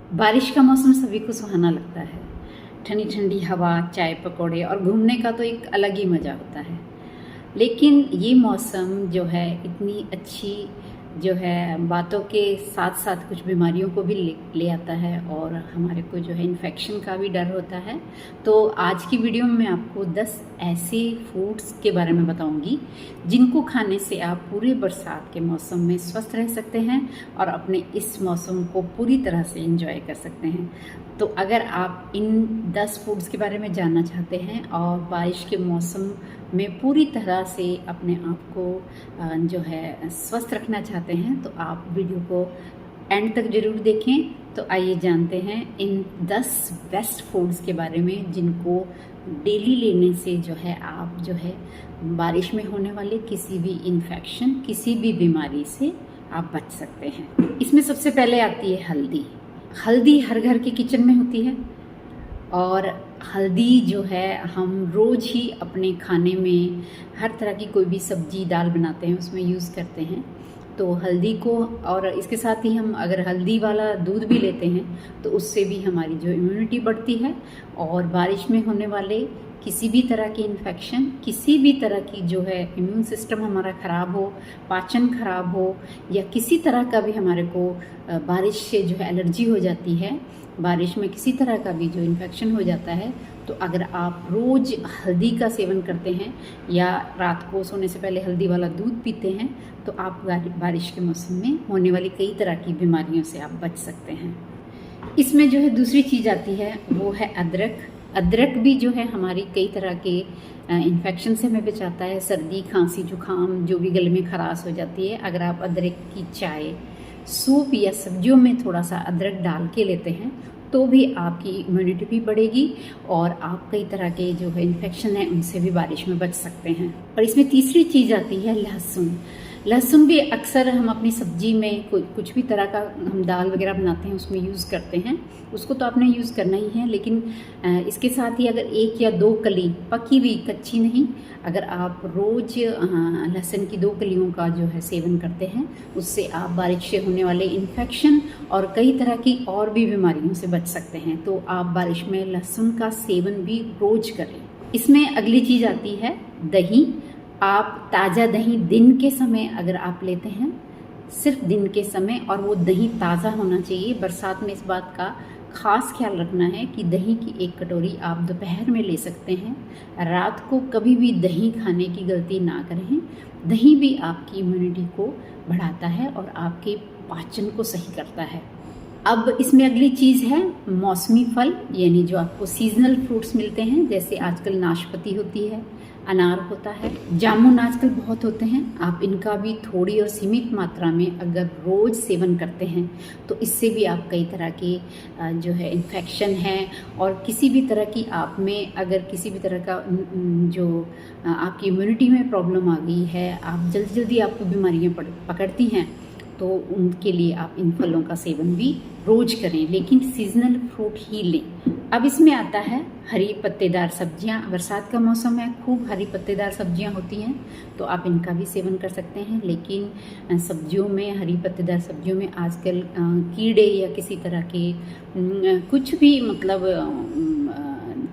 बारिश का मौसम सभी को सुहाना लगता है। ठंडी ठंडी हवा, चाय पकौड़े और घूमने का तो एक अलग ही मज़ा होता है। लेकिन ये मौसम जो है इतनी अच्छी जो है बातों के साथ साथ कुछ बीमारियों को भी ले आता है और हमारे को जो है इन्फेक्शन का भी डर होता है। तो आज की वीडियो में मैं आपको 10 ऐसे फूड्स के बारे में बताऊंगी जिनको खाने से आप पूरे बरसात के मौसम में स्वस्थ रह सकते हैं और अपने इस मौसम को पूरी तरह से एंजॉय कर सकते हैं। तो अगर आप इन 10 फूड्स के बारे में जानना चाहते हैं और बारिश के मौसम में पूरी तरह से अपने आप को जो है स्वस्थ रखना चाहते हैं तो आप वीडियो को एंड तक ज़रूर देखें। तो आइए जानते हैं इन 10 बेस्ट फूड्स के बारे में जिनको डेली लेने से जो है आप जो है बारिश में होने वाले किसी भी इन्फेक्शन, किसी भी बीमारी से आप बच सकते हैं। इसमें सबसे पहले आती है हल्दी। हल्दी हर घर के किचन में होती है और हल्दी जो है हम रोज़ ही अपने खाने में हर तरह की कोई भी सब्जी दाल बनाते हैं उसमें यूज़ करते हैं। तो हल्दी को और इसके साथ ही हम अगर हल्दी वाला दूध भी लेते हैं तो उससे भी हमारी जो इम्यूनिटी बढ़ती है और बारिश में होने वाले किसी भी तरह की इन्फेक्शन, किसी भी तरह की जो है इम्यून सिस्टम हमारा ख़राब हो, पाचन खराब हो या किसी तरह का भी हमारे को बारिश से जो है एलर्जी हो जाती है, बारिश में किसी तरह का भी जो इन्फेक्शन हो जाता है, तो अगर आप रोज़ हल्दी का सेवन करते हैं या रात को सोने से पहले हल्दी वाला दूध पीते हैं तो आप बारिश के मौसम में होने वाली कई तरह की बीमारियों से आप बच सकते हैं। इसमें जो है दूसरी चीज़ आती है वो है अदरक। अदरक भी जो है हमारी कई तरह के इन्फेक्शन से हमें बचाता है। सर्दी, खांसी, जुकाम, जो भी गले में खराश हो जाती है, अगर आप अदरक की चाय, सूप या सब्जियों में थोड़ा सा अदरक डाल के लेते हैं तो भी आपकी इम्यूनिटी भी बढ़ेगी और आप कई तरह के जो है इन्फेक्शन है उनसे भी बारिश में बच सकते हैं। और इसमें तीसरी चीज़ आती है लहसुन। लहसुन भी अक्सर हम अपनी सब्जी में कुछ भी तरह का हम दाल वगैरह बनाते हैं उसमें यूज़ करते हैं, उसको तो आपने यूज़ करना ही है। लेकिन इसके साथ ही अगर 1 या 2 कली पकी हुई, कच्ची नहीं, अगर आप रोज़ लहसुन की 2 कलियों का जो है सेवन करते हैं उससे आप बारिश से होने वाले इन्फेक्शन और कई तरह की और भी बीमारियों से बच सकते हैं। तो आप बारिश में लहसुन का सेवन भी रोज़ करें। इसमें अगली चीज़ आती है दही। आप ताज़ा दही दिन के समय अगर आप लेते हैं, सिर्फ दिन के समय, और वो दही ताज़ा होना चाहिए। बरसात में इस बात का ख़ास ख्याल रखना है कि दही की 1 कटोरी आप दोपहर में ले सकते हैं। रात को कभी भी दही खाने की गलती ना करें। दही भी आपकी इम्यूनिटी को बढ़ाता है और आपके पाचन को सही करता है। अब इसमें अगली चीज़ है मौसमी फल, यानी जो आपको सीजनल फ्रूट्स मिलते हैं, जैसे आजकल नाशपाती होती है, अनार होता है, जामुन आजकल बहुत होते हैं। आप इनका भी थोड़ी और सीमित मात्रा में अगर रोज़ सेवन करते हैं तो इससे भी आप कई तरह के जो है इन्फेक्शन है और किसी भी तरह की आप में अगर किसी भी तरह का जो आपकी इम्यूनिटी में प्रॉब्लम आ गई है, आप जल्दी जल्दी आपको बीमारियाँ पकड़ती हैं, तो उनके लिए आप इन फलों का सेवन भी रोज़ करें, लेकिन सीजनल फ्रूट ही लें। अब इसमें आता है हरी पत्तेदार सब्जियां। बरसात का मौसम है, खूब हरी पत्तेदार सब्जियां होती हैं तो आप इनका भी सेवन कर सकते हैं। लेकिन सब्जियों में, हरी पत्तेदार सब्जियों में आजकल कीड़े या किसी तरह के कुछ भी मतलब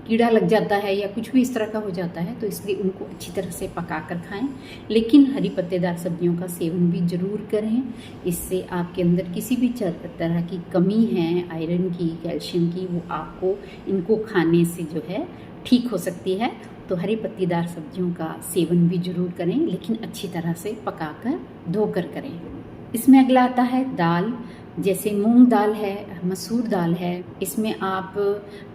कीड़ा लग जाता है या कुछ भी इस तरह का हो जाता है, तो इसलिए उनको अच्छी तरह से पका कर खाएं। लेकिन हरी पत्तेदार सब्जियों का सेवन भी ज़रूर करें। इससे आपके अंदर किसी भी तरह की कमी है, आयरन की, कैल्शियम की, वो आपको इनको खाने से जो है ठीक हो सकती है। तो हरी पत्तेदार सब्जियों का सेवन भी ज़रूर करें, लेकिन अच्छी तरह से पकाकर धोकर करें। इसमें अगला आता है दाल, जैसे मूंग दाल है, मसूर दाल है। इसमें आप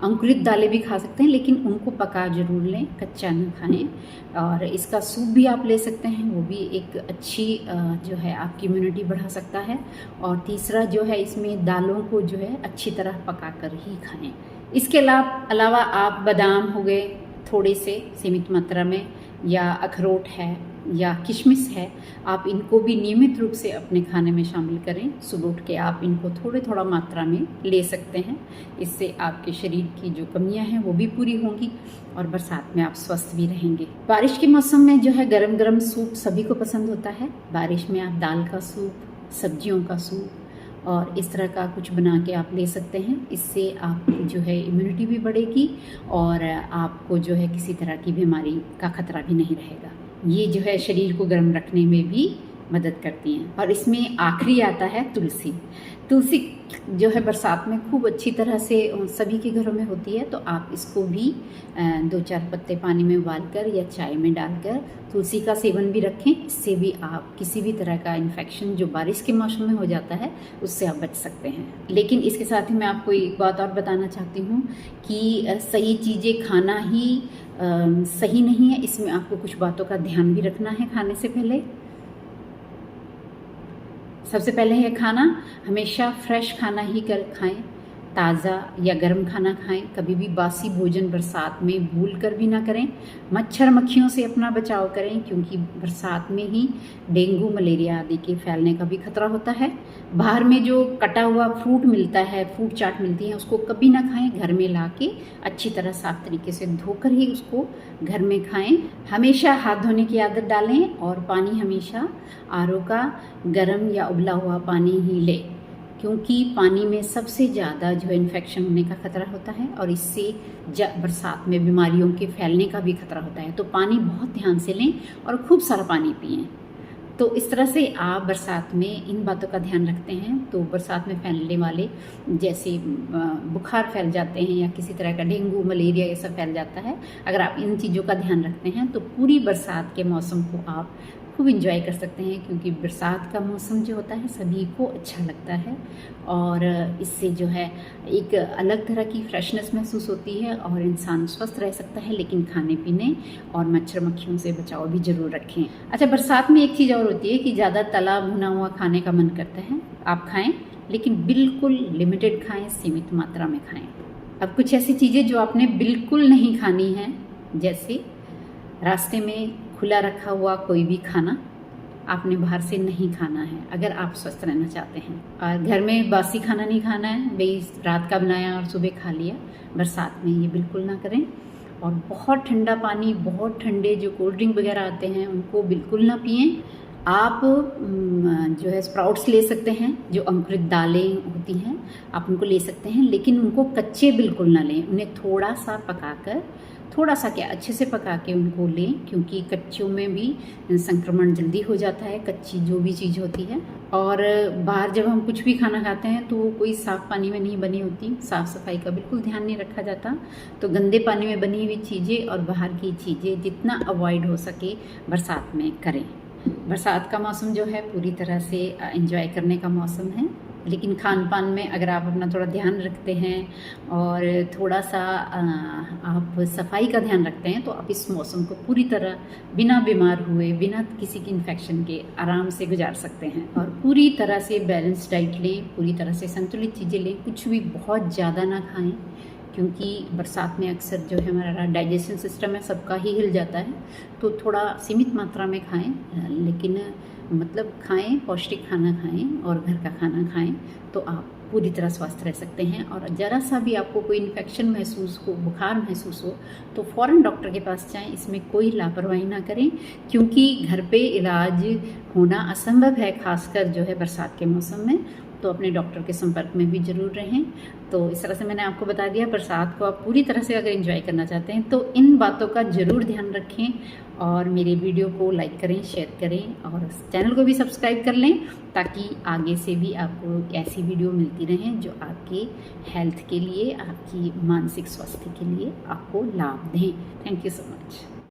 अंकुरित दालें भी खा सकते हैं, लेकिन उनको पका जरूर लें, कच्चा न खाएं। और इसका सूप भी आप ले सकते हैं, वो भी एक अच्छी जो है आपकी इम्यूनिटी बढ़ा सकता है। और तीसरा जो है, इसमें दालों को जो है अच्छी तरह पका कर ही खाएं। इसके अलावा आप बादाम हो गए थोड़े से सीमित मात्रा में, या अखरोट है या किशमिश है, आप इनको भी नियमित रूप से अपने खाने में शामिल करें। सुबह उठ के आप इनको थोड़ा मात्रा में ले सकते हैं। इससे आपके शरीर की जो कमियां हैं वो भी पूरी होंगी और बरसात में आप स्वस्थ भी रहेंगे। बारिश के मौसम में जो है गरम गरम सूप सभी को पसंद होता है। बारिश में आप दाल का सूप, सब्जियों का सूप और इस तरह का कुछ बना के आप ले सकते हैं। इससे आपकी जो है इम्यूनिटी भी बढ़ेगी और आपको जो है किसी तरह की बीमारी का खतरा भी नहीं रहेगा। ये जो है शरीर को गर्म रखने में भी मदद करती हैं। और इसमें आखिरी आता है तुलसी। तुलसी जो है बरसात में खूब अच्छी तरह से सभी के घरों में होती है, तो आप इसको भी 2-4 पत्ते पानी में उबालकर या चाय में डालकर तुलसी का सेवन भी रखें। इससे भी आप किसी भी तरह का इन्फेक्शन जो बारिश के मौसम में हो जाता है उससे आप बच सकते हैं। लेकिन इसके साथ ही मैं आपको एक बात और बताना चाहती हूँ कि सही चीज़ें खाना ही सही नहीं है। इसमें आपको कुछ बातों का ध्यान भी रखना है खाने से पहले। सबसे पहले है खाना, हमेशा फ्रेश खाना ही खाएं, ताज़ा या गर्म खाना खाएं। कभी भी बासी भोजन बरसात में भूल कर भी ना करें। मच्छर मक्खियों से अपना बचाव करें, क्योंकि बरसात में ही डेंगू मलेरिया आदि के फैलने का भी खतरा होता है। बाहर में जो कटा हुआ फ्रूट मिलता है, फ्रूट चाट मिलती है, उसको कभी ना खाएं। घर में ला के अच्छी तरह साफ तरीके से धोकर ही उसको घर में खाएं। हमेशा हाथ धोने की आदत डालें और पानी हमेशा आरओ का गर्म या उबला हुआ पानी ही लें, क्योंकि पानी में सबसे ज़्यादा जो है इन्फेक्शन होने का खतरा होता है और इससे बरसात में बीमारियों के फैलने का भी खतरा होता है। तो पानी बहुत ध्यान से लें और खूब सारा पानी पिएं। तो इस तरह से आप बरसात में इन बातों का ध्यान रखते हैं तो बरसात में फैलने वाले जैसे बुखार फैल जाते हैं या किसी तरह का डेंगू मलेरिया ये सब फैल जाता है। अगर आप इन चीज़ों का ध्यान रखते हैं तो पूरी बरसात के मौसम को आप खूब इंजॉय कर सकते हैं, क्योंकि बरसात का मौसम जो होता है सभी को अच्छा लगता है और इससे जो है एक अलग तरह की फ्रेशनेस महसूस होती है और इंसान स्वस्थ रह सकता है। लेकिन खाने पीने और मच्छर मक्खियों से बचाव भी जरूर रखें। अच्छा, बरसात में एक चीज़ और होती है कि ज़्यादा तला भुना हुआ खाने का मन करता है। आप खाएं, लेकिन बिल्कुल लिमिटेड खाएं, सीमित मात्रा में खाएं। अब कुछ ऐसी चीज़ें जो आपने बिल्कुल नहीं खानी है, जैसे रास्ते में खुला रखा हुआ कोई भी खाना आपने बाहर से नहीं खाना है अगर आप स्वस्थ रहना चाहते हैं। और घर में बासी खाना नहीं खाना है, भाई रात का बनाया और सुबह खा लिया। बरसात में ये बिल्कुल ना करें। और बहुत ठंडा पानी, बहुत ठंडे जो कोल्ड ड्रिंक वगैरह आते हैं उनको बिल्कुल ना पिएं। आप जो है स्प्राउट्स ले सकते हैं, जो अंकुरित दालें होती हैं आप उनको ले सकते हैं, लेकिन उनको कच्चे बिल्कुल ना लें। उन्हें थोड़ा सा पकाकर, थोड़ा सा क्या अच्छे से पका के उनको लें, क्योंकि कच्चों में भी संक्रमण जल्दी हो जाता है, कच्ची जो भी चीज़ होती है। और बाहर जब हम कुछ भी खाना खाते हैं तो वो कोई साफ़ पानी में नहीं बनी होती, साफ़ सफाई का बिल्कुल ध्यान नहीं रखा जाता। तो गंदे पानी में बनी हुई चीज़ें और बाहर की चीज़ें जितना अवॉइड हो सके बरसात में करें। बरसात का मौसम जो है पूरी तरह से एंजॉय करने का मौसम है, लेकिन खान पान में अगर आप अपना थोड़ा ध्यान रखते हैं और थोड़ा सा आप सफाई का ध्यान रखते हैं तो आप इस मौसम को पूरी तरह बिना बीमार हुए, बिना किसी की इन्फेक्शन के आराम से गुजार सकते हैं। और पूरी तरह से बैलेंस डाइट लें, पूरी तरह से संतुलित चीज़ें लें, कुछ भी बहुत ज़्यादा ना खाएं, क्योंकि बरसात में अक्सर जो है हमारा डाइजेशन सिस्टम है सबका ही हिल जाता है। तो थोड़ा सीमित मात्रा में खाएं, लेकिन मतलब खाएं, पौष्टिक खाना खाएं और घर का खाना खाएं, तो आप पूरी तरह स्वस्थ रह सकते हैं। और ज़रा सा भी आपको कोई इन्फेक्शन महसूस हो, बुखार महसूस हो, तो फ़ौरन डॉक्टर के पास जाएं। इसमें कोई लापरवाही ना करें, क्योंकि घर पे इलाज होना असंभव है, खासकर जो है बरसात के मौसम में। तो अपने डॉक्टर के संपर्क में भी ज़रूर रहें। तो इस तरह से मैंने आपको बता दिया, बरसात को आप पूरी तरह से अगर एंजॉय करना चाहते हैं तो इन बातों का ज़रूर ध्यान रखें और मेरे वीडियो को लाइक करें, शेयर करें और चैनल को भी सब्सक्राइब कर लें, ताकि आगे से भी आपको ऐसी वीडियो मिलती रहें जो आपके हेल्थ के लिए, आपकी मानसिक स्वास्थ्य के लिए आपको लाभ दें। Thank you so much.